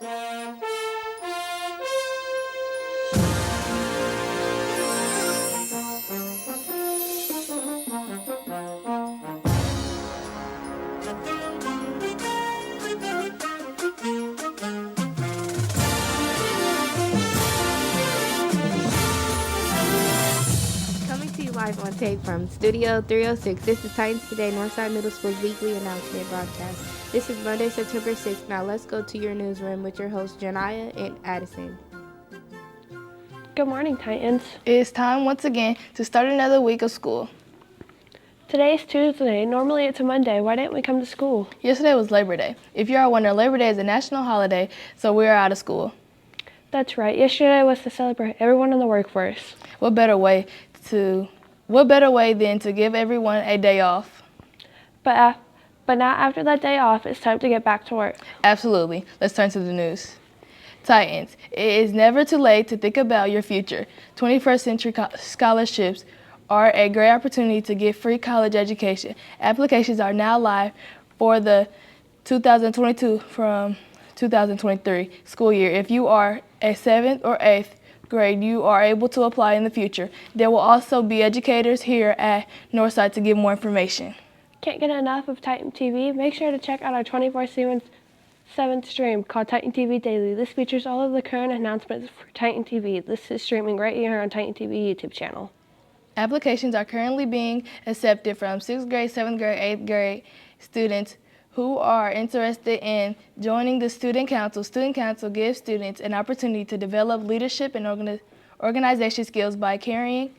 Live on tape from Studio 306. This is Titans Today, Northside Middle School's weekly announcement broadcast. This is Monday, September 6th. Now let's go to your newsroom with your hosts, Janiyah and Addison. Good morning, Titans. It is time once again to start another week of school. Today is Tuesday. Normally it's a Monday. Why didn't we come to school? Yesterday was Labor Day. If you are wondering, Labor Day is a national holiday, so we are out of school. That's right. Yesterday was to celebrate everyone in the workforce. What better way than to give everyone a day off? But now after that day off, it's time to get back to work. Absolutely. Let's turn to the news. Titans, it is never too late to think about your future. 21st century scholarships are a great opportunity to get free college education. Applications are now live for the 2022 from 2023 school year. If you are a 7th or 8th grade, you are able to apply in the future. There will also be educators here at Northside to give more information. Can't get enough of Titan TV? Make sure to check out our 24/7 stream called Titan TV Daily. This features all of the current announcements for Titan TV. This is streaming right here on Titan TV YouTube channel. Applications are currently being accepted from 6th grade, 7th grade, 8th grade students who are interested in joining the Student Council. Student Council gives students an opportunity to develop leadership and organization skills by carrying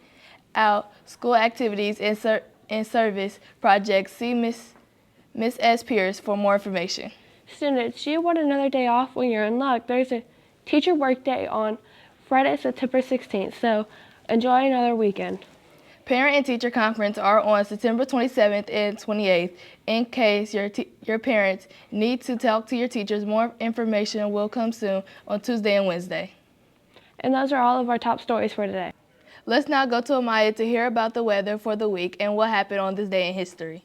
out school activities and service projects. See Miss S. Pierce for more information. Students, do you want another day off? When you're in luck, there's a teacher work day on Friday, September 16th, so enjoy another weekend. Parent and teacher conference are on September 27th and 28th. In case your parents need to talk to your teachers, more information will come soon on Tuesday and Wednesday. And those are all of our top stories for today. Let's now go to Amaya to hear about the weather for the week and what happened on this day in history.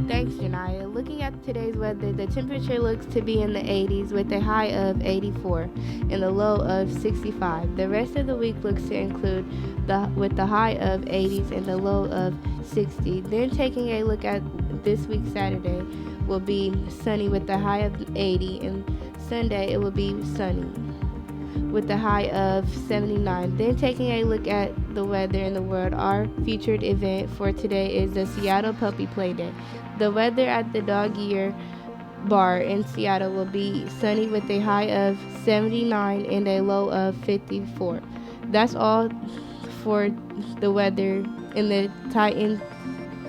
Thanks, Janiyah. Looking at today's weather, the temperature looks to be in the 80s with a high of 84 and the low of 65. The rest of the week looks to include with the high of 80s and the low of 60. Then taking a look at this week, Saturday will be sunny with the high of 80, and Sunday it will be sunny with the high of 79. Then taking a look at the weather in the world, our featured event for today is the Seattle Puppy Play Day. The weather at the Dog Year Bar in Seattle will be sunny with a high of 79 and a low of 54. That's all for the weather in the Titan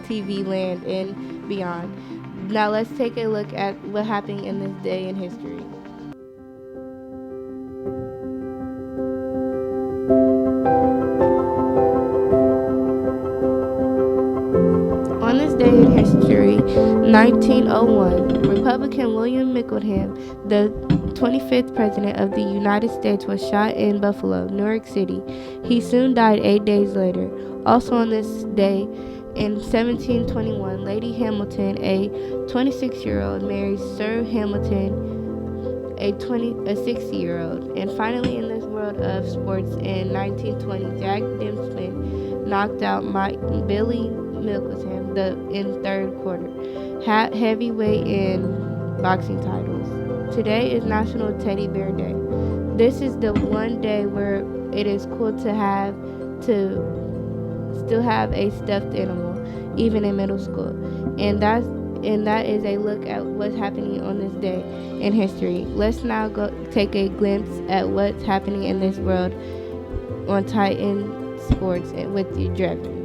TV land and beyond. Now let's take a look at what happened in this day in history. On this day in history, 1901, Republican William Mickleham, the 25th President of the United States, was shot in Buffalo, New York City. He soon died 8 days later. Also on this day, in 1721, Lady Hamilton, a 26-year-old, married Sir Hamilton, a 60-year-old. And finally, in this world of sports, in 1920, Jack Dempsey knocked out Billy Mickleham in third quarter, heavyweight in boxing titles. Today is National Teddy Bear Day. This is the one day where it is cool to still have a stuffed animal, even in middle school. And that is a look at what's happening on this day in history. Let's now go take a glimpse at what's happening in this world on Titan Sports with you, Drevin.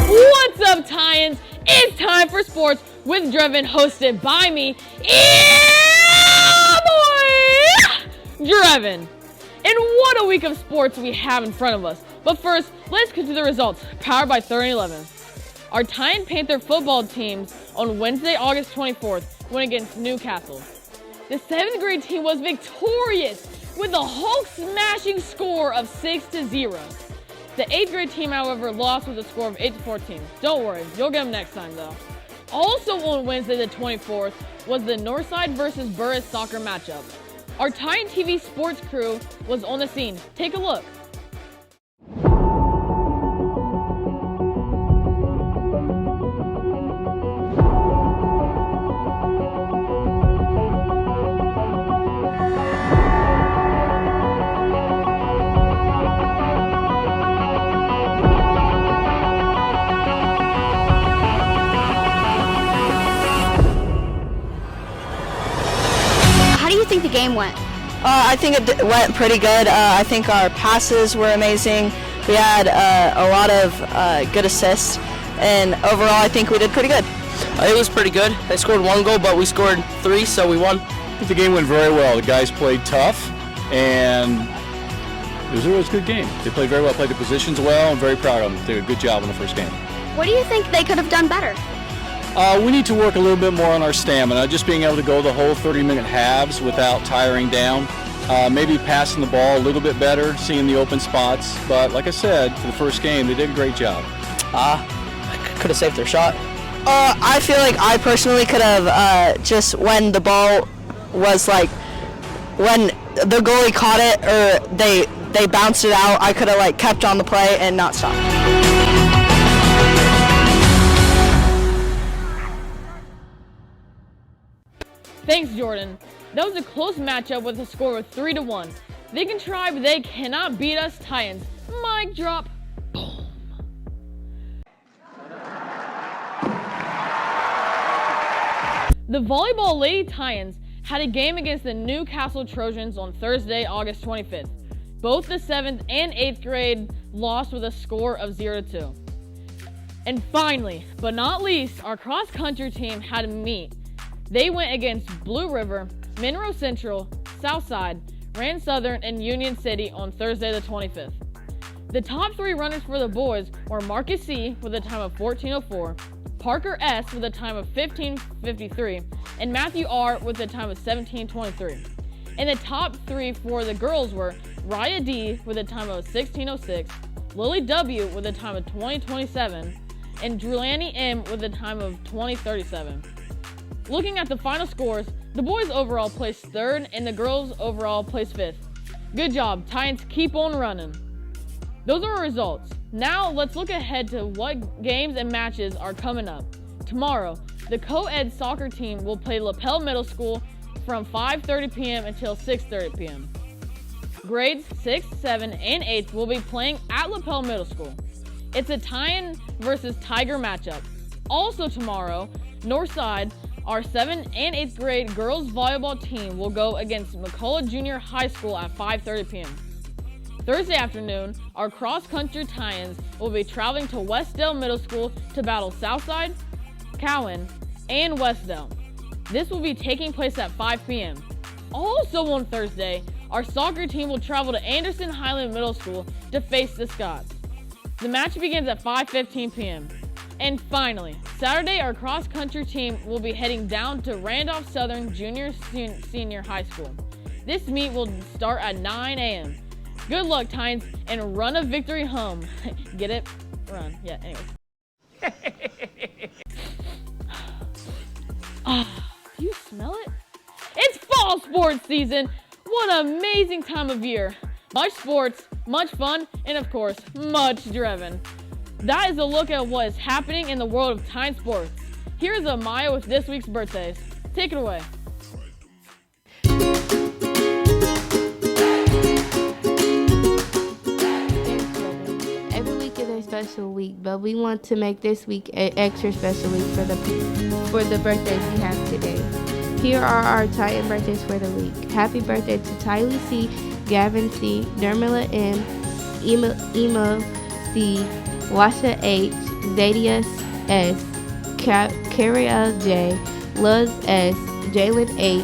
What's up, Titans? It's time for sports with Drevin, hosted by me, yeah, boy, Drevin. And what a week of sports we have in front of us. But first, let's get to the results, powered by 3011. Our Titan Panther football teams on Wednesday, August 24th went against Newcastle. The 7th grade team was victorious with a Hulk-smashing score of 6-0. The 8th grade team, however, lost with a score of 8-14. Don't worry, you'll get them next time though. Also on Wednesday the 24th was the Northside versus Burris soccer matchup. Our Titan TV sports crew was on the scene. Take a look. How do you think the game went? I think it went pretty good. I think our passes were amazing. We had a lot of good assists, and overall I think we did pretty good. It was pretty good. They scored 1 goal, but we scored 3, so we won. I think the game went very well. The guys played tough, and it was a good game. They played very well, played the positions well. I'm very proud of them. They did a good job in the first game. What do you think they could have done better? We need to work a little bit more on our stamina, just being able to go the whole 30-minute halves without tiring down. Maybe passing the ball a little bit better, seeing the open spots. But like I said, for the first game, they did a great job. Could have saved their shot. I feel like I personally could have just when the ball was like, when the goalie caught it or they bounced it out, I could have like kept on the play and not stopped. Thanks, Jordan. That was a close matchup with a score of 3-1. They can try, but they cannot beat us Titans. Mic drop. Boom. The volleyball Lady Titans had a game against the Newcastle Trojans on Thursday, August 25th. Both the 7th and 8th grade lost with a score of 0-2. And finally, but not least, our cross-country team had a meet. They went against Blue River, Monroe Central, Southside, Rand Southern, and Union City on Thursday the 25th. The top 3 runners for the boys were Marcus C. with a time of 14:04, Parker S. with a time of 15:53, and Matthew R. with a time of 17:23. And the top 3 for the girls were Raya D. with a time of 16:06, Lily W. with a time of 20:27, and Drulani M. with a time of 20:37. Looking at the final scores, the boys overall placed 3rd and the girls overall placed 5th. Good job, Titans, keep on running. Those are our results. Now let's look ahead to what games and matches are coming up. Tomorrow, the co-ed soccer team will play LaPel Middle School from 5:30 p.m. until 6:30 p.m. Grades 6, 7, and 8 will be playing at LaPel Middle School. It's a Titan versus Tiger matchup. Also tomorrow, Northside, our 7th and 8th grade girls volleyball team will go against McCullough Junior High School at 5:30 p.m. Thursday afternoon, our cross-country Titans will be traveling to Westdale Middle School to battle Southside, Cowan, and Westdale. This will be taking place at 5 p.m. Also on Thursday, our soccer team will travel to Anderson Highland Middle School to face the Scots. The match begins at 5:15 p.m. And finally, Saturday, our cross-country team will be heading down to Randolph Southern Junior Senior High School. This meet will start at 9 a.m. Good luck, Titans, and run a victory home. Get it? Run. Yeah, anyways. Do you smell it? It's fall sports season. What an amazing time of year. Much sports, much fun, and of course, much driven. That is a look at what is happening in the world of Titan sports. Here's Amaya with this week's birthdays. Take it away. Every week is a special week, but we want to make this week an extra special week for the birthdays we have today. Here are our Titan birthdays for the week. Happy birthday to Tylee C, Gavin C, Dermila M, Ema C, Washa H, Zadius S, Karia J, Luz S, Jalen H,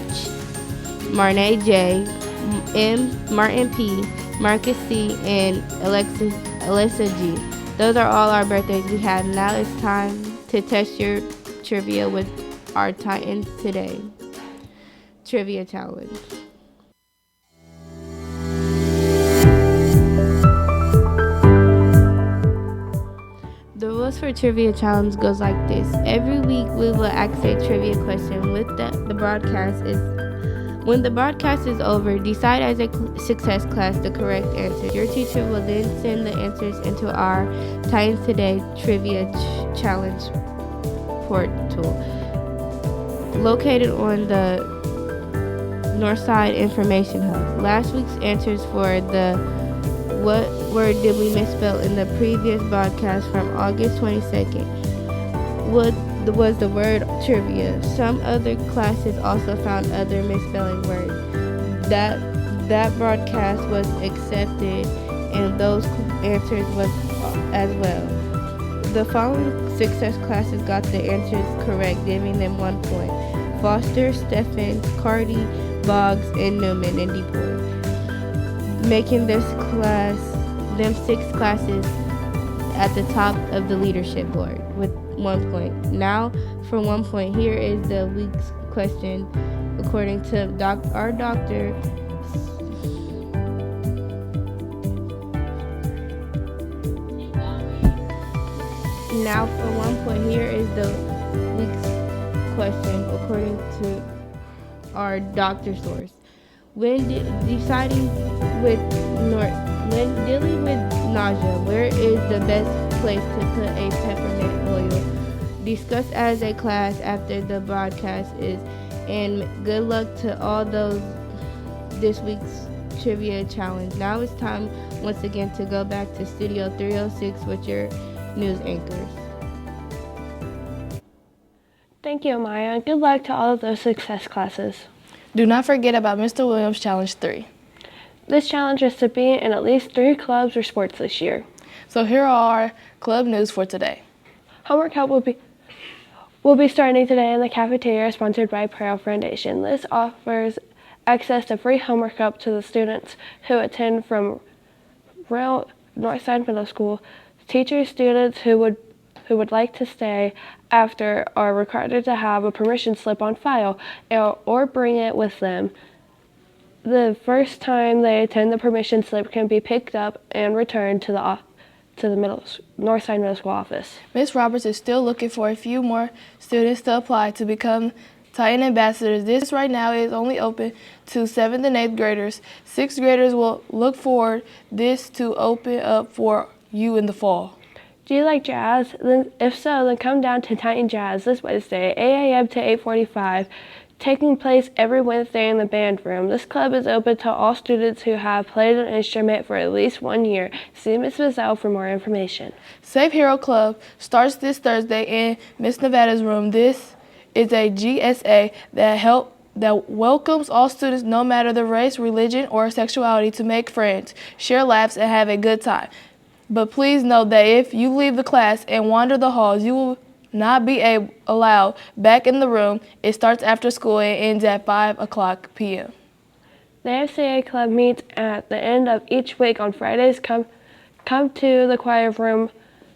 Marnay J, M, Martin P, Marcus C, and Alyssa G. Those are all our birthdays we have. Now it's time to test your trivia with our Titans Today Trivia Challenge. The rules for Trivia Challenge goes like this. Every week we will ask a trivia question with the broadcast is. When the broadcast is over, decide as a success class the correct answer. Your teacher will then send the answers into our Titans Today Trivia Challenge portal, located on the Northside Information Hub. Last week's answers for the what word did we misspell in the previous broadcast from August 22nd was the word trivia. Some other classes also found other misspelling words. That broadcast was accepted and those answers was as well. The following success classes got the answers correct, giving them 1 point. Foster, Stephan, Cardi, Boggs, and Newman and DuPois, making them 6 classes at the top of the leadership board with 1 point. Now, for 1 point, here is the week's question according to our doctor. Now, for 1 point, here is the week's question according to our doctor source. When dealing with nausea, where is the best place to put a peppermint oil? Discuss as a class after the broadcast is, and good luck to all those this week's trivia challenge. Now it's time once again to go back to Studio 306 with your news anchors. Thank you, Maya. Good luck to all of those success classes. Do not forget about Mr. Williams Challenge 3. This challenge is to be in at least 3 clubs or sports this year. So here are our club news for today. Homework help will be starting today in the cafeteria, sponsored by Pearl Foundation. This offers access to free homework help to the students who attend from Northside Middle School. Teachers, students who would like to stay after are required to have a permission slip on file or bring it with them. The first time they attend, the permission slip can be picked up and returned to the Northside Middle School office. Ms. Roberts is still looking for a few more students to apply to become Titan ambassadors. This right now is only open to 7th and 8th graders. 6th graders will look forward this to open up for you in the fall. Do you like jazz? If so, then come down to Titan Jazz this Wednesday, 8 a.m. to 8:45. Taking place every Wednesday in the band room. This club is open to all students who have played an instrument for at least 1 year. See Ms. Vizelle for more information. Safe Hero Club starts this Thursday in Miss Nevada's room. This is a GSA that welcomes all students no matter their race, religion, or sexuality to make friends, share laughs, and have a good time. But please know that if you leave the class and wander the halls, you will not be allowed back in the room. It starts after school and ends at 5:00 p.m. The FCA Club meets at the end of each week on Fridays. Come to the choir room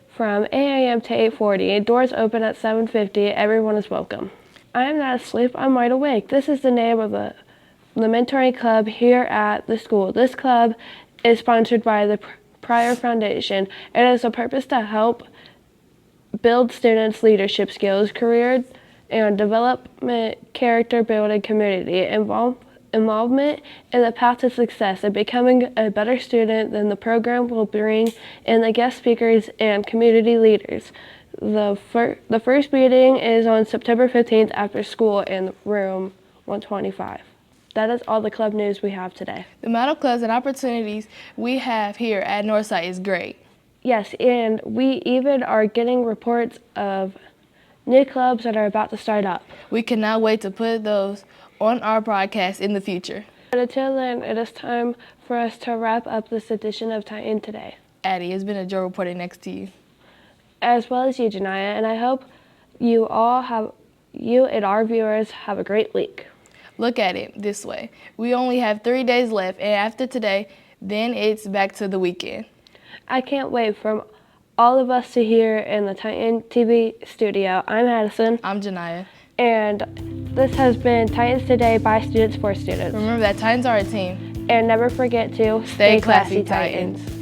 from 8 a.m. to 8:40. Doors open at 7:50. Everyone is welcome. I am not asleep. I'm wide awake. This is the name of the mentoring club here at the school. This club is sponsored by the Pryor Foundation. It has a purpose to help build students' leadership skills, career and development, character building, community involvement in the path to success and becoming a better student than the program will bring in the guest speakers and community leaders. The first meeting is on September 15th after school in room 125. That is all the club news we have today. The amount of clubs and opportunities we have here at Northside is great. Yes, and we even are getting reports of new clubs that are about to start up. We cannot wait to put those on our broadcast in the future. But until then, it is time for us to wrap up this edition of Titan Today. Addie, it's been a joy reporting next to you. As well as you, Janiyah, and I hope you and our viewers have a great week. Look at it this way. We only have 3 days left, and after today, then it's back to the weekend. I can't wait from all of us here in the Titan TV studio, I'm Addison. I'm Janiyah. And this has been Titans Today by students for students. Remember that Titans are a team. And never forget to Stay classy, Titans.